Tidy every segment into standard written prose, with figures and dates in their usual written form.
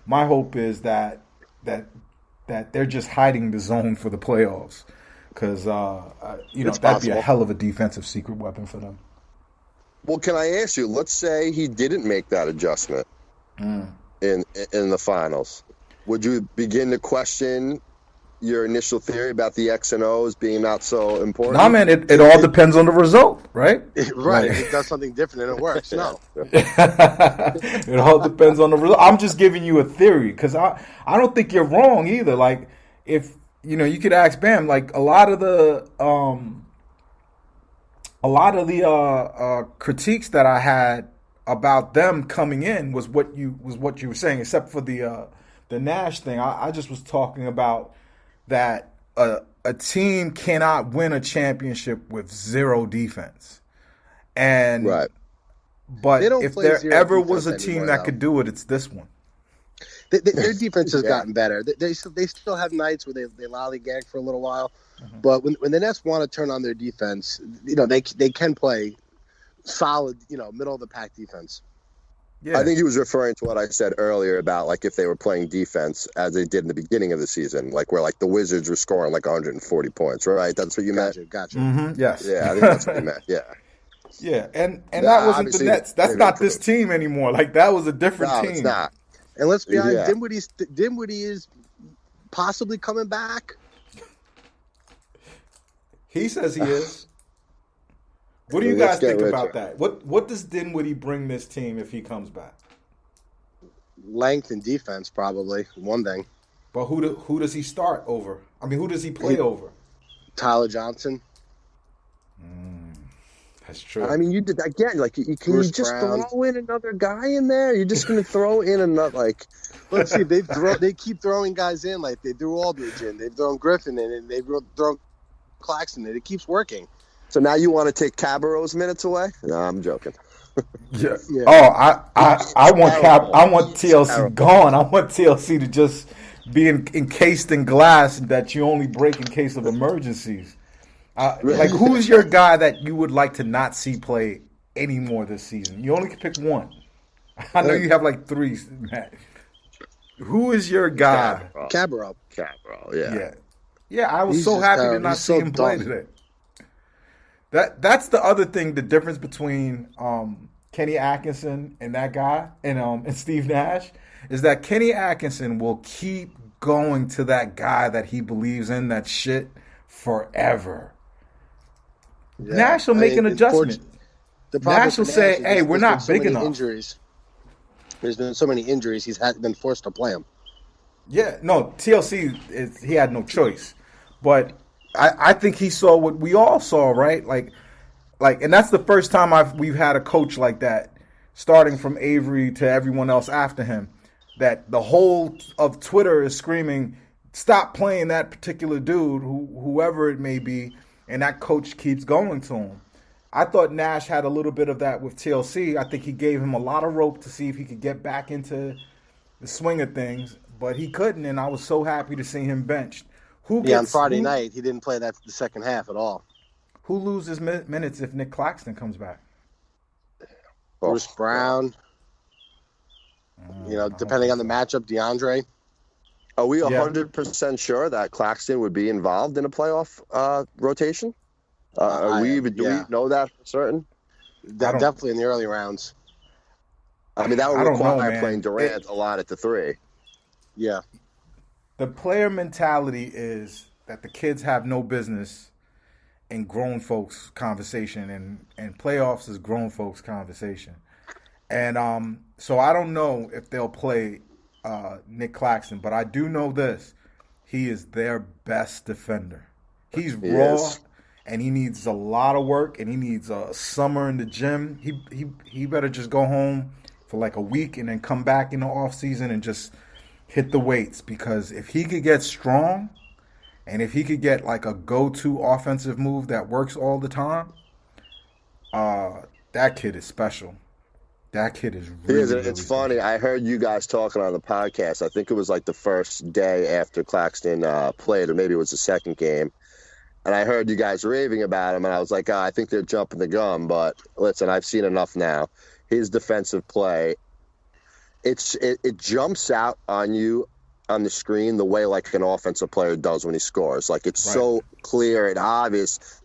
my hope is that they're just hiding the zone for the playoffs, because It's that'd be a possible. hell of a defensive secret weapon for them. Well, can I ask you? Let's say he didn't make that adjustment in the finals. Would you begin to question your initial theory about the X and O's being not so important? Nah, man, it all depends on the result, right? Right. Like- If it does something different and it works. No. It all depends on the result. I'm just giving you a theory, because I don't think you're wrong either. Like, if you could ask Bam, like a lot of the critiques that I had about them coming in was what you were saying, except for the Nash thing. I just was talking about that a team cannot win a championship with zero defense, and Right. But They don't if play there zero ever was a defense team anymore, that though. could do it, it's this one. Their defense has Yeah. gotten better. They still have nights where they lollygag for a little while, but when the Nets want to turn on their defense, they can play solid, middle of the pack defense. Yeah, I think he was referring to what I said earlier about like if they were playing defense as they did in the beginning of the season, like where like the Wizards were scoring like 140 points, right? That's what you meant. Gotcha. yes, Yeah, I think that's what you meant. Yeah. yeah, and Nah, that wasn't the obviously, Nets. That's they've not this improved. team anymore. Like, that was a different No, team. it's not. And let's be honest, Yeah. Dinwiddie is possibly coming back. He says he is. What do So you let's guys get think about richer. that? What does Dinwiddie bring this team if he comes back? Length and defense, probably one thing. But who does he start over? I mean, who does he play over? Tyler Johnson, That's true. I mean, you did again. Like, can Bruce you just Brown. throw in another guy in there? You're just going to throw in another like. let's see, they keep throwing guys in, like they threw Aldridge in, they've thrown Griffin in, and they've thrown Claxton in. It keeps working. So now you want to take Cabarrot's minutes away? No, I'm joking. yeah. Yeah. Oh, I want terrible. I want TLC Terrible. gone. I want TLC to just be encased in glass that you only break in case of emergencies. Like, who's your guy that you would like to not see play anymore this season? You only can pick one. I know you have like three, Matt. Who is your guy? Cabarrot. Cabarrot, yeah. Yeah. I was He's so just happy to terrible. not He's see so him play dumb. today. That's the other thing. The difference between Kenny Atkinson and that guy and Steve Nash is that Kenny Atkinson will keep going to that guy that he believes in, that shit, forever. Yeah. Nash will make an adjustment. The problem Nash will for say, is "Hey, we're there's not been so big many enough." Injuries. There's been so many injuries. He's been forced to play him. Yeah, no, TLC he had no choice, but I think he saw what we all saw, right? Like, and that's the first time we've had a coach like that, starting from Avery to everyone else after him, that the whole of Twitter is screaming, "Stop playing that particular dude, whoever it may be," and that coach keeps going to him. I thought Nash had a little bit of that with TLC. I think he gave him a lot of rope to see if he could get back into the swing of things, but he couldn't, and I was so happy to see him benched. On Friday night, he didn't play the second half at all. Who loses minutes if Nick Claxton comes back? Oh, Bruce Brown. Depending on the matchup, DeAndre. Are we 100% sure that Claxton would be involved in a playoff rotation? Do we know that for certain? Definitely in the early rounds. I mean, that would I don't know, require man. playing Durant a lot at the three. Yeah. The player mentality is that the kids have no business in grown folks' conversation, and playoffs is grown folks' conversation. And so I don't know if they'll play Nick Claxton, but I do know this: he is their best defender. He's raw, is. and he needs a lot of work, and he needs a summer in the gym. He better just go home for like a week and then come back in the off season and just hit the weights, because if he could get strong and if he could get like a go-to offensive move that works all the time, that kid is special. That kid is really, really It's funny. I heard you guys talking on the podcast. I think it was like the first day after Claxton played, or maybe it was the second game. And I heard you guys raving about him, and I was like, I think they're jumping the gun. But listen, I've seen enough now. His defensive play it jumps out on you on the screen the way like an offensive player does when he scores. Like it's so clear and obvious,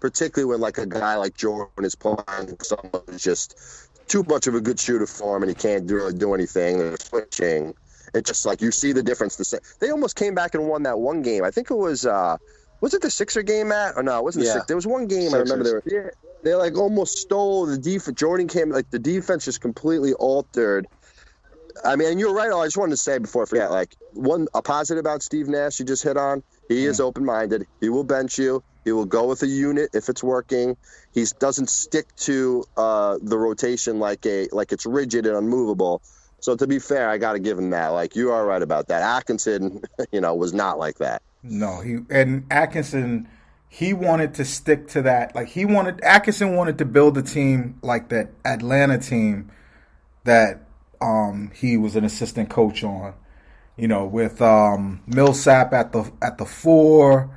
particularly when like a guy like Jordan is playing someone who's just too much of a good shooter for him and he can't really do anything. They're switching. It's just like you see the difference. They almost came back and won that one game. I think it was it the Sixer game, Matt? Or no, it wasn't the Sixer. There was one game Sixers. I remember they like almost stole the defense. Jordan came, like the defense just completely altered. I mean, and you're right. I just wanted to say before I forget, like a positive about Steve Nash you just hit on. He is open-minded. He will bench you. He will go with a unit if it's working. He doesn't stick to the rotation like it's rigid and unmovable. So to be fair, I got to give him that. Like you are right about that. Atkinson, was not like that. No, Atkinson, he wanted to stick to that. Like Atkinson wanted to build a team like that Atlanta team that he was an assistant coach on. With Millsap at the 4,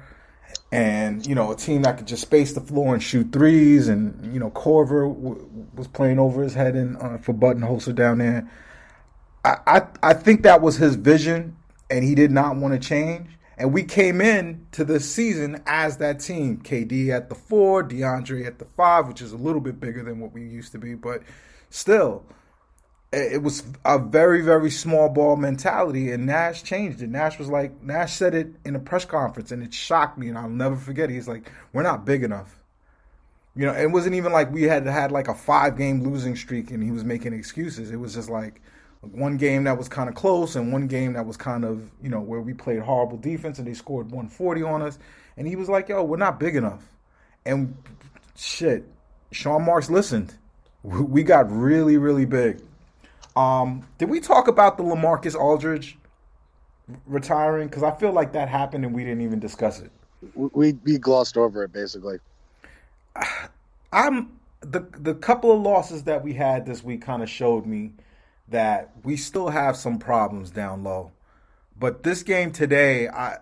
and a team that could just space the floor and shoot threes, and Corver was playing over his head for Buttonholzer down there. I think that was his vision, and he did not want to change. And we came in to this season as that team. KD at the 4, DeAndre at the 5, which is a little bit bigger than what we used to be, but still, it was a very, very small ball mentality, and Nash changed it. Nash said it in a press conference, and it shocked me, and I'll never forget it. He's like, we're not big enough. It wasn't even like we had like a 5-game losing streak, and he was making excuses. It was just like one game that was kind of close, and one game that was kind of, where we played horrible defense, and they scored 140 on us. And he was like, yo, we're not big enough. And shit, Sean Marks listened. We got really, really big. Did we talk about the LaMarcus Aldridge retiring? Because I feel like that happened and we didn't even discuss it. We glossed over it, basically. The couple of losses that we had this week kind of showed me that we still have some problems down low. But this game today, I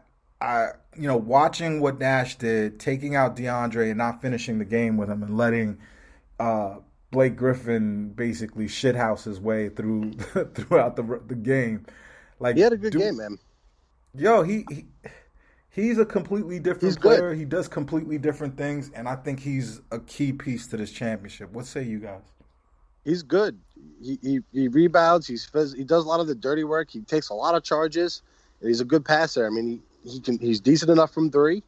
watching what Nash did, taking out DeAndre and not finishing the game with him and letting Blake Griffin basically shithouse his way throughout the game. Like he had a good game, man. Yo, he's a completely different player. He does completely different things, and I think he's a key piece to this championship. What say you guys? He's good. He rebounds. He does a lot of the dirty work. He takes a lot of charges, and he's a good passer. I mean, he's decent enough from 3,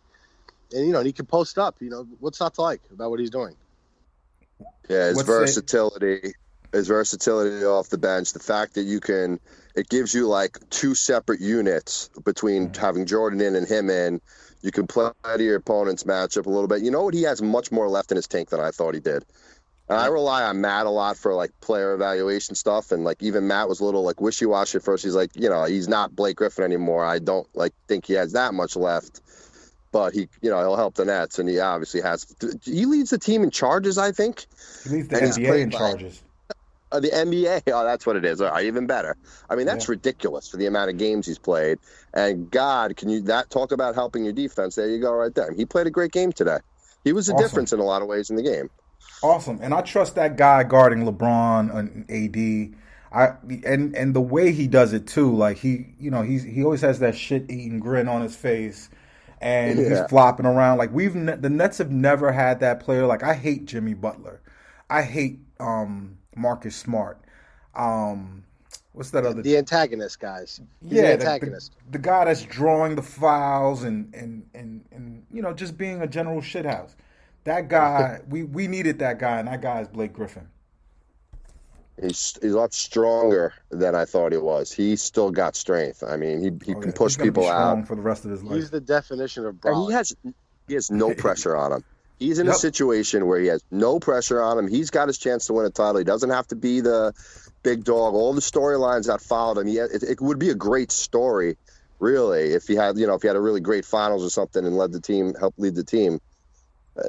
and he can post up. What's not to like about what he's doing? Yeah, his versatility off the bench, the fact that it gives you like 2 separate units between having Jordan in and him in. You can play to your opponent's matchup a little bit. You know what? He has much more left in his tank than I thought he did. And I rely on Matt a lot for like player evaluation stuff, and like even Matt was a little like wishy-washy at first. He's like, he's not Blake Griffin anymore. I don't think he has that much left, but he'll help the Nets, and he obviously has. He leads the team in charges, I think. He leads the NBA in charges. The NBA, that's what it is. All right, even better. I mean, that's ridiculous for the amount of games he's played. And God, can you talk about helping your defense? There you go, right there. He played a great game today. He was the difference in a lot of ways in the game. Awesome, and I trust that guy guarding LeBron and AD. And the way he does it too, like he always has that shit-eating grin on his face, and he's flopping around. Like the Nets have never had that player. Like I hate Jimmy Butler, I hate Marcus Smart. What's that other? The antagonist guys. He's the antagonist. The guy that's drawing the fouls and just being a general shithouse. That guy, we needed that guy, and that guy is Blake Griffin. He's a lot stronger than I thought he was. He's still got strength. I mean, he can push people out for the rest of his life. He's the definition of brawling. And he has no pressure on him. He's in a situation where he has no pressure on him. He's got his chance to win a title. He doesn't have to be the big dog. All the storylines that followed him, it would be a great story, really, if he had a really great finals or something and helped lead the team.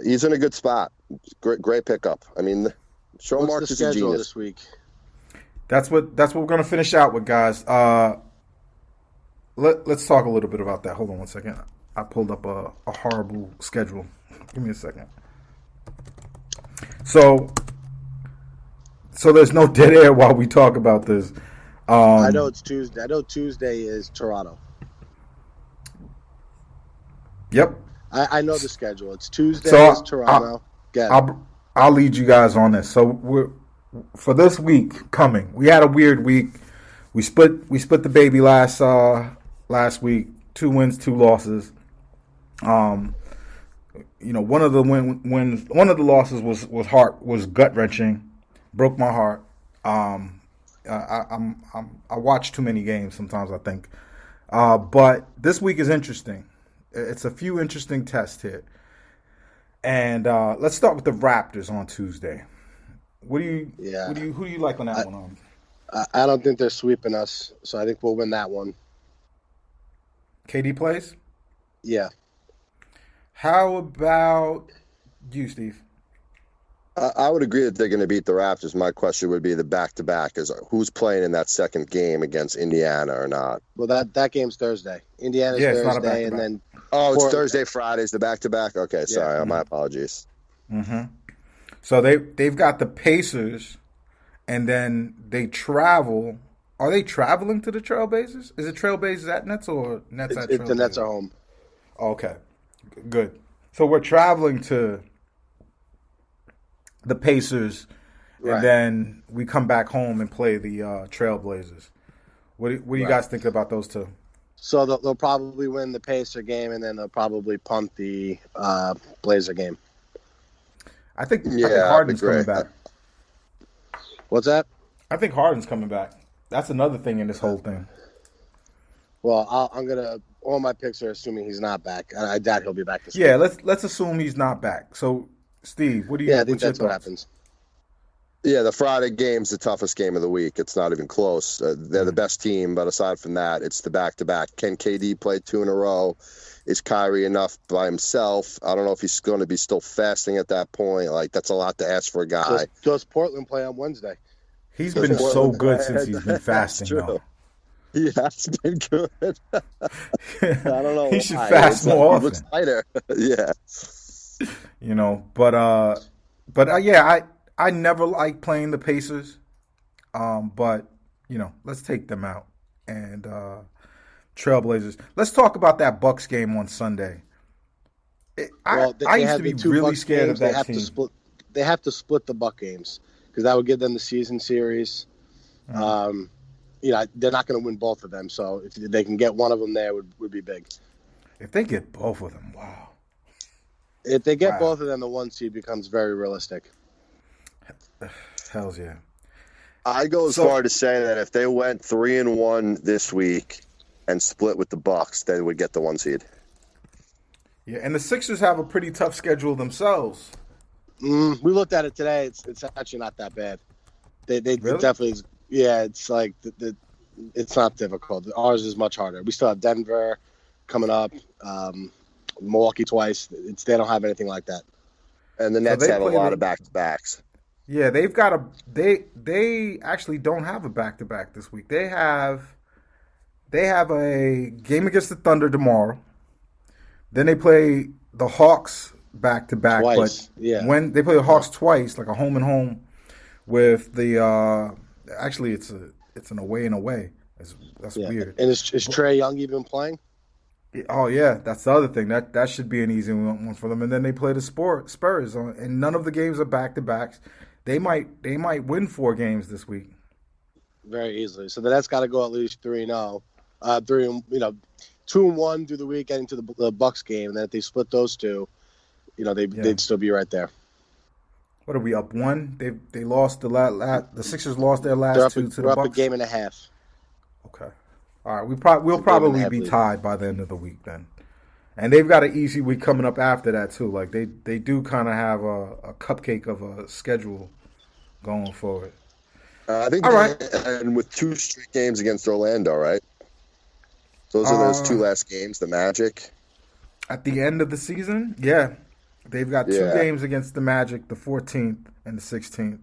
He's in a good spot. Great pickup. I mean, Sean Marks is a genius this week. That's what we're going to finish out with, guys. Let's talk a little bit about that. Hold on one second. I pulled up a horrible schedule. Give me a second. So there's no dead air while we talk about this. I know it's Tuesday. I know Tuesday is Toronto. Yep. I know the schedule. It's Tuesday So is Toronto. I'll lead you guys on this. So for this week coming, we had a weird week. We split the baby last week. 2 wins, 2 losses. One of the losses was gut wrenching, broke my heart. I watch too many games sometimes, I think. But this week is interesting. It's a few interesting tests here. And let's start with the Raptors on Tuesday. Who do you like on that one? I don't think they're sweeping us, so I think we'll win that one. KD plays? Yeah. How about you, Steve? I would agree that they're going to beat the Raptors. My question would be the back-to-back is who's playing in that second game against Indiana or not? Well, that game's Thursday. Indiana's Thursday, and then it's Thursday, Friday's the back-to-back. Okay, sorry, my apologies. Mm-hmm. So they've got the Pacers, and then they travel. Are they traveling to the Trailblazers? Is it Trailblazers at Nets or Nets at Trailblazers? The Nets are home. Okay, good. So we're traveling to the Pacers, and then we come back home and play the Trailblazers. What do you guys think about those two? So they'll probably win the Pacer game, and then they'll probably punt the Blazer game. I think Harden's coming back. What's that? I think Harden's coming back. That's another thing in this whole thing. Well, I'm gonna. All my picks are assuming he's not back. I doubt he'll be back this week. Yeah, let's assume he's not back. So, Steve, what do you? Yeah, I think that's what happens. Yeah, the Friday game's the toughest game of the week. It's not even close. They're the best team, but aside from that, it's the back-to-back. Can KD play 2 in a row? Is Kyrie enough by himself? I don't know if he's going to be still fasting at that point. Like, that's a lot to ask for a guy. Does Portland play on Wednesday? He's been so good since he's been fasting, though. He has been good. I don't know. He should fast more often. He looks lighter. Yeah. I never like playing the Pacers. But let's take them out. And Trailblazers. Let's talk about that Bucks game on Sunday. I used to be really scared of that team. They have to split the Buck games because that would give them the season series. Mm-hmm. They're not going to win both of them. So if they can get one of them there, would be big. If they get both of them, wow. If they get both of them, the 1 seed becomes very realistic. Hells yeah. I go as far to say that if they went 3-1 this week and split with the Bucks, they would get the 1 seed. Yeah, and the Sixers have a pretty tough schedule themselves. We looked at it today. It's actually not that bad. They really? Definitely. Yeah, it's like it's not difficult. Ours is much harder. We still have Denver coming up, Milwaukee twice. They don't have anything like that. And the Nets have a lot of back-to-backs. Yeah, they've got they actually don't have a back-to-back this week. They have a game against the Thunder tomorrow. Then they play the Hawks back-to-back. Twice, but when they play the Hawks twice, like a home and home with the actually it's an away and away. That's weird. And is Trae Young even playing? Oh yeah, that's the other thing. That should be an easy one for them. And then they play the Spurs, and none of the games are back-to-backs. They might win 4 games this week. Very easily. So that's got to go at least 3-0. 2-1 through the week, getting to the Bucks game. And then if they split those two, they'd still be right there. What are we up 1? They lost the Sixers lost their last 2 to the Bucks. We're up a game and a half. Okay. All right. We'll probably be tied by the end of the week then. And they've got an easy week coming up after that too. Like they do kind of have a cupcake of a schedule going forward. I think. All right. And with 2 straight games against Orlando, right? Those are those 2 last games. The Magic. At the end of the season, yeah, they've got 2 games against the Magic, the 14th and the 16th,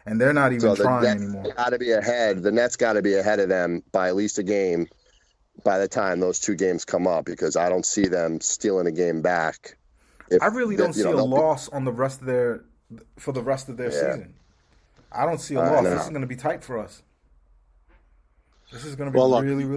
and they're not even trying anymore. Got to be ahead. The Nets got to be ahead of them by at least a game by the time those 2 games come up, because I don't see them stealing a game back. I really don't see a loss on the rest of their season. I don't see a loss. This is going to be tight for us. This is going to be Well, look, really, really